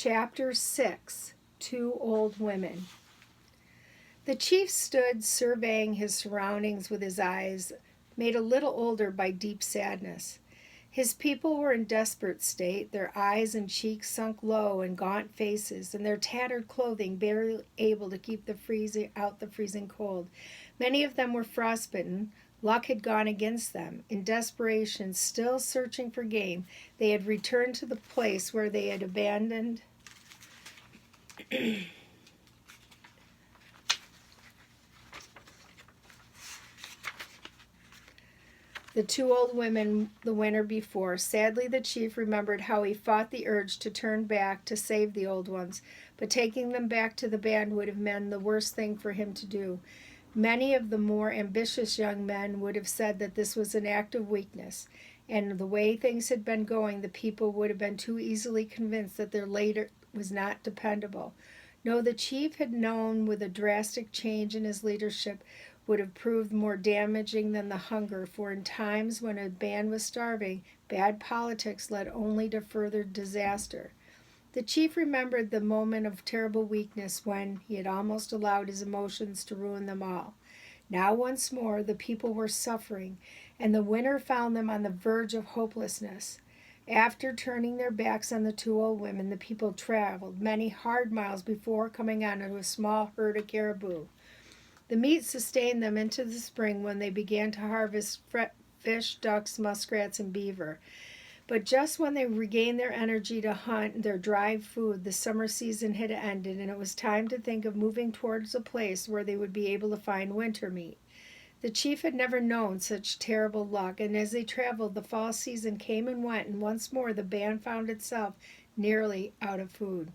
Chapter 6. Two Old Women. The chief stood surveying his surroundings with his eyes made a little older by deep sadness. His people were in desperate state, their eyes and cheeks sunk low in gaunt faces, and their tattered clothing barely able to keep the freezing cold. Many of them were frostbitten. Luck had gone against them. In desperation, still searching for game, they had returned to the place where they had abandoned the two old women the winter before. Sadly, the chief remembered how he fought the urge to turn back to save the old ones, but taking them back to the band would have meant the worst thing for him to do. Many of the more ambitious young men would have said that this was an act of weakness, and the way things had been going, the people would have been too easily convinced that their leader was not dependable. No, the chief had known with a drastic change in his leadership would have proved more damaging than the hunger, for in times when a band was starving, bad politics led only to further disaster. The chief remembered the moment of terrible weakness when he had almost allowed his emotions to ruin them all. Now once more the people were suffering, and the winter found them on the verge of hopelessness. After turning their backs on the two old women, the people traveled many hard miles before coming on to a small herd of caribou. The meat sustained them into the spring when they began to harvest fish, ducks, muskrats, and beaver. But just when they regained their energy to hunt their dried food, the summer season had ended, and it was time to think of moving towards a place where they would be able to find winter meat. The chief had never known such terrible luck, and as they traveled, the fall season came and went, and once more the band found itself nearly out of food.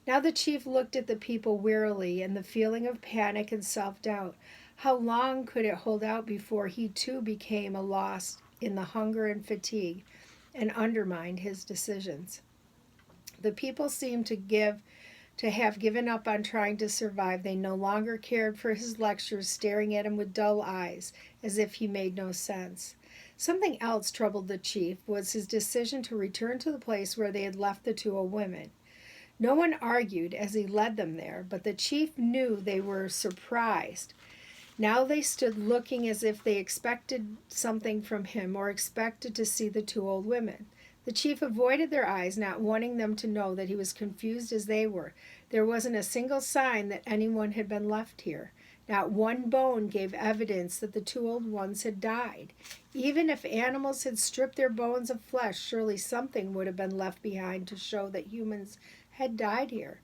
Now the chief looked at the people wearily, and the feeling of panic and self-doubt. How long could it hold out before he too became a loss in the hunger and fatigue, and undermined his decisions? The people seemed to have given up on trying to survive. They no longer cared for his lectures, staring at him with dull eyes, as if he made no sense. Something else troubled the chief, was his decision to return to the place where they had left the two old women. No one argued as he led them there, but the chief knew they were surprised. Now they stood looking as if they expected something from him or expected to see the two old women. The chief avoided their eyes, not wanting them to know that he was confused as they were. There wasn't a single sign that anyone had been left here. Not one bone gave evidence that the two old ones had died. Even if animals had stripped their bones of flesh, surely something would have been left behind to show that humans had died here.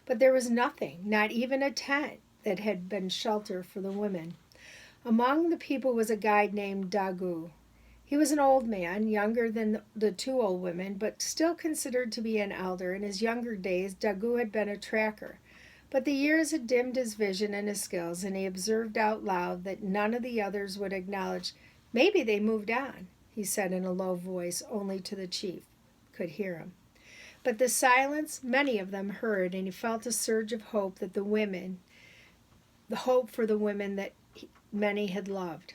But there was nothing, not even a tent that had been shelter for the women. Among the people was a guide named Dagu. He was an old man, younger than the two old women, but still considered to be an elder. In his younger days, Dagu had been a tracker. But the years had dimmed his vision and his skills, and he observed out loud that none of the others would acknowledge. Maybe they moved on, he said in a low voice, only to the chief could hear him. But the silence, many of them heard, and he felt a surge of hope that the hope for the women that many had loved.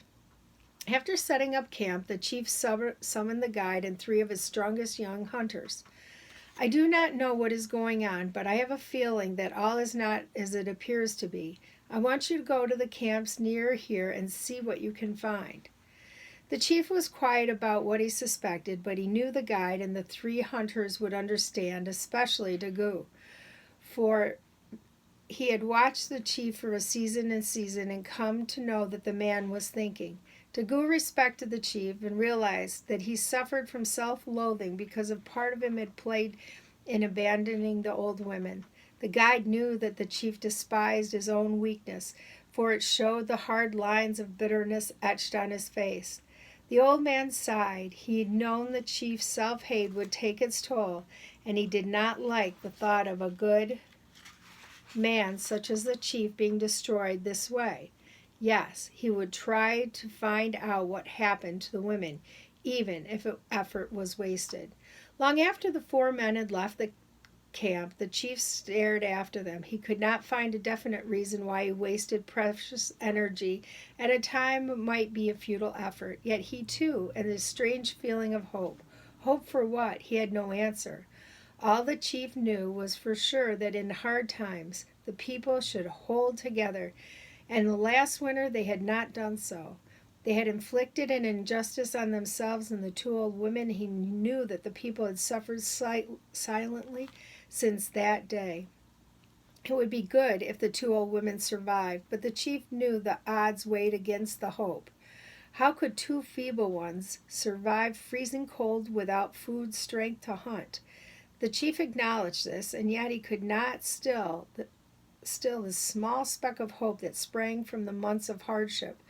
After setting up camp, the chief summoned the guide and 3 of his strongest young hunters. I do not know what is going on, but I have a feeling that all is not as it appears to be. I want you to go to the camps near here and see what you can find. The chief was quiet about what he suspected, but he knew the guide and the 3 hunters would understand, especially Dagu, for he had watched the chief for a season and come to know that the man was thinking. Dagu respected the chief and realized that he suffered from self-loathing because of part of him had played in abandoning the old women. The guide knew that the chief despised his own weakness, for it showed the hard lines of bitterness etched on his face. The old man sighed. He had known the chief's self-hate would take its toll, and he did not like the thought of a good man such as the chief being destroyed this way. Yes, he would try to find out what happened to the women, even if effort was wasted. Long after the 4 men had left the camp, the chief stared after them. He could not find a definite reason why he wasted precious energy at a time it might be a futile effort. Yet he too had a strange feeling of hope. Hope for what? He had no answer. All the chief knew was for sure that in hard times the people should hold together, and the last winter they had not done so. They had inflicted an injustice on themselves and the two old women. He knew that the people had suffered silently since that day. It would be good if the two old women survived, but the chief knew the odds weighed against the hope. How could two feeble ones survive freezing cold without food strength to hunt? The chief acknowledged this, and yet he could not still the small speck of hope that sprang from the months of hardship.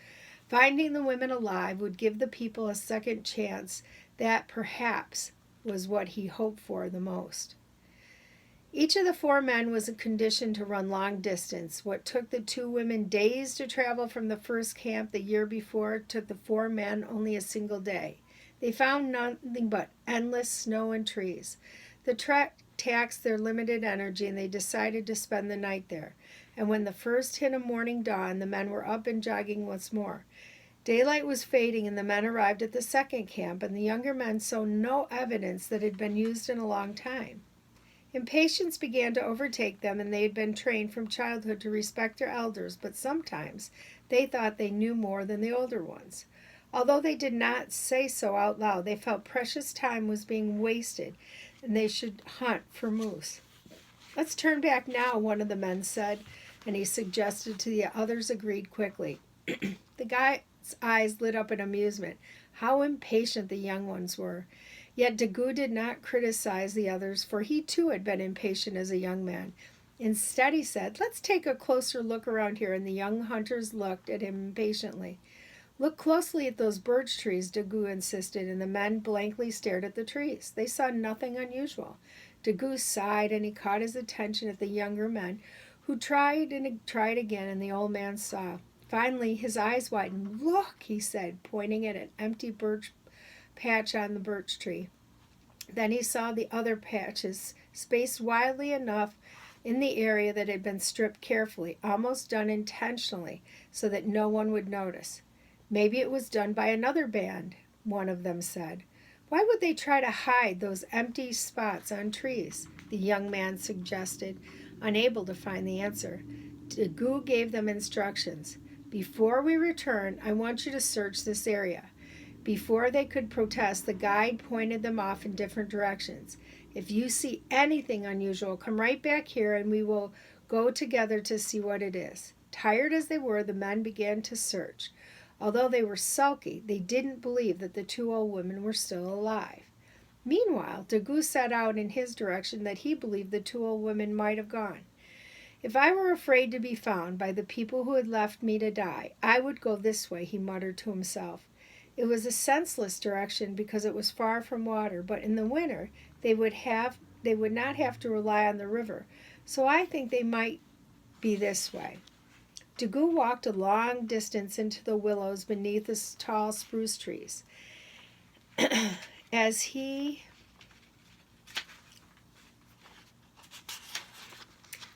Finding the women alive would give the people a second chance. That perhaps was what he hoped for the most. Each of the four men was conditioned to run long distance. What took the two women days to travel from the first camp the year before took the four men only a single day. They found nothing but endless snow and trees. The trek taxed their limited energy, and they decided to spend the night there. And when the first hint of morning dawned, the men were up and jogging once more. Daylight was fading, and the men arrived at the second camp, and the younger men saw no evidence that it had been used in a long time. Impatience began to overtake them, and they had been trained from childhood to respect their elders, but sometimes they thought they knew more than the older ones. Although they did not say so out loud, they felt precious time was being wasted, and they should hunt for moose. "Let's turn back now," one of the men said, and he suggested to the others agreed quickly. The guy's eyes lit up in amusement. How impatient the young ones were. Yet Daggoo did not criticize the others, for he too had been impatient as a young man. Instead, he said, "Let's take a closer look around here," and the young hunters looked at him impatiently. "Look closely at those birch trees," Daggoo insisted, and the men blankly stared at the trees. They saw nothing unusual. Daggoo sighed, and he caught his attention at the younger men, who tried and tried again, and the old man saw. Finally, his eyes widened. "Look," he said, pointing at an empty birch patch on the birch tree. Then he saw the other patches, spaced widely enough in the area that had been stripped carefully, almost done intentionally, so that no one would notice. "Maybe it was done by another band," one of them said. "Why would they try to hide those empty spots on trees?" the young man suggested, unable to find the answer. Daggoo gave them instructions. "Before we return, I want you to search this area." Before they could protest, the guide pointed them off in different directions. "If you see anything unusual, come right back here and we will go together to see what it is." Tired as they were, the men began to search. Although they were sulky, they didn't believe that the two old women were still alive. Meanwhile, Daggoo set out in his direction that he believed the two old women might have gone. "If I were afraid to be found by the people who had left me to die, I would go this way," he muttered to himself. It was a senseless direction because it was far from water, but in the winter they would not have to rely on the river, so I think they might be this way. Daggoo walked a long distance into the willows beneath the tall spruce trees. As he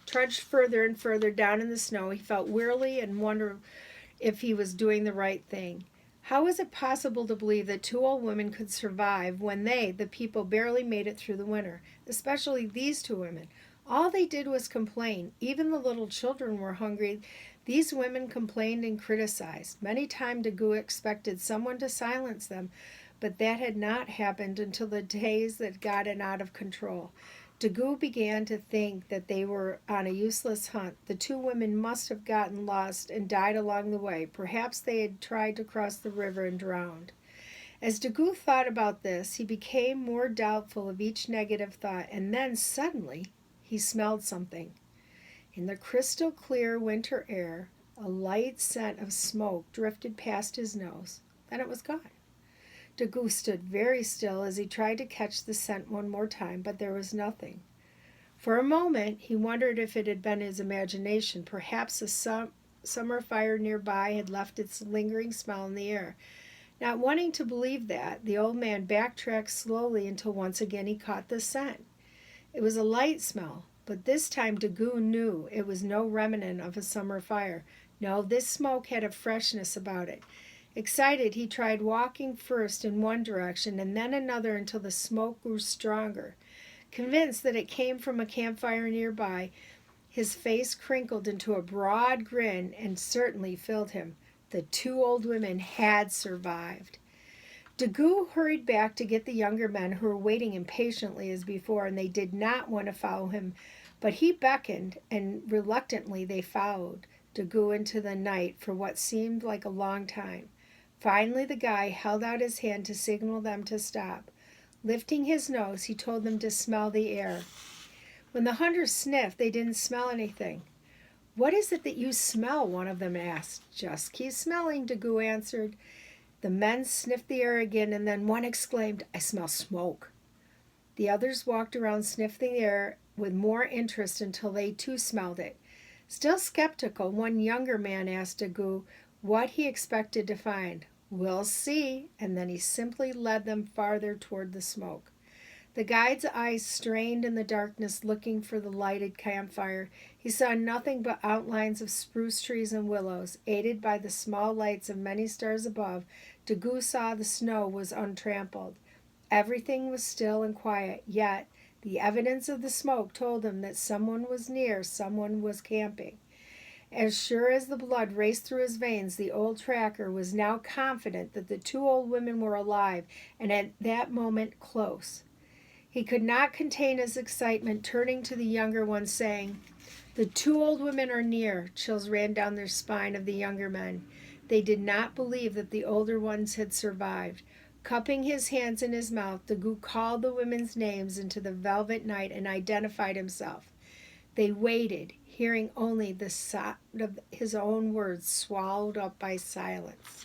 trudged further and further down in the snow, he felt wearily and wondered if he was doing the right thing. How was it possible to believe that two old women could survive when they, the people, barely made it through the winter, especially these two women? All they did was complain. Even the little children were hungry. These women complained and criticized. Many times Daggoo expected someone to silence them, but that had not happened until the days that got it out of control. Daggoo began to think that they were on a useless hunt. The two women must have gotten lost and died along the way. Perhaps they had tried to cross the river and drowned. As Daggoo thought about this, he became more doubtful of each negative thought, and then suddenly he smelled something. In the crystal clear winter air, a light scent of smoke drifted past his nose. Then it was gone. Daggoo stood very still as he tried to catch the scent one more time, but there was nothing. For a moment he wondered if it had been his imagination. Perhaps a summer fire nearby had left its lingering smell in the air. Not wanting to believe that, the old man backtracked slowly until once again he caught the scent. It was a light smell, but this time Daggoo knew it was no remnant of a summer fire. No, this smoke had a freshness about it. Excited, he tried walking first in one direction and then another until the smoke grew stronger. Convinced that it came from a campfire nearby, his face crinkled into a broad grin and certainly filled him. The two old women had survived. Daggoo hurried back to get the younger men who were waiting impatiently as before, and they did not want to follow him, but he beckoned, and reluctantly they followed Daggoo into the night for what seemed like a long time. Finally the guy held out his hand to signal them to stop. Lifting his nose, he told them to smell the air. When the hunters sniffed, they didn't smell anything. "What is it that you smell?" one of them asked. "Just keep smelling," Daggoo answered. The men sniffed the air again, and then one exclaimed, "I smell smoke." The others walked around sniffing the air with more interest until they too smelled it. Still skeptical, one younger man asked Daggoo what he expected to find. "We'll see," and then he simply led them farther toward the smoke. The guide's eyes strained in the darkness looking for the lighted campfire. He saw nothing but outlines of spruce trees and willows. Aided by the small lights of many stars above, Daggoo saw the snow was untrampled. Everything was still and quiet, yet the evidence of the smoke told him that someone was near, someone was camping. As sure as the blood raced through his veins, the old tracker was now confident that the two old women were alive and at that moment close. He could not contain his excitement, turning to the younger one, saying, "The two old women are near." Chills ran down their spine of the younger men. They did not believe that the older ones had survived. Cupping his hands in his mouth, Daggoo called the women's names into the velvet night and identified himself. They waited, hearing only the sound of his own words swallowed up by silence.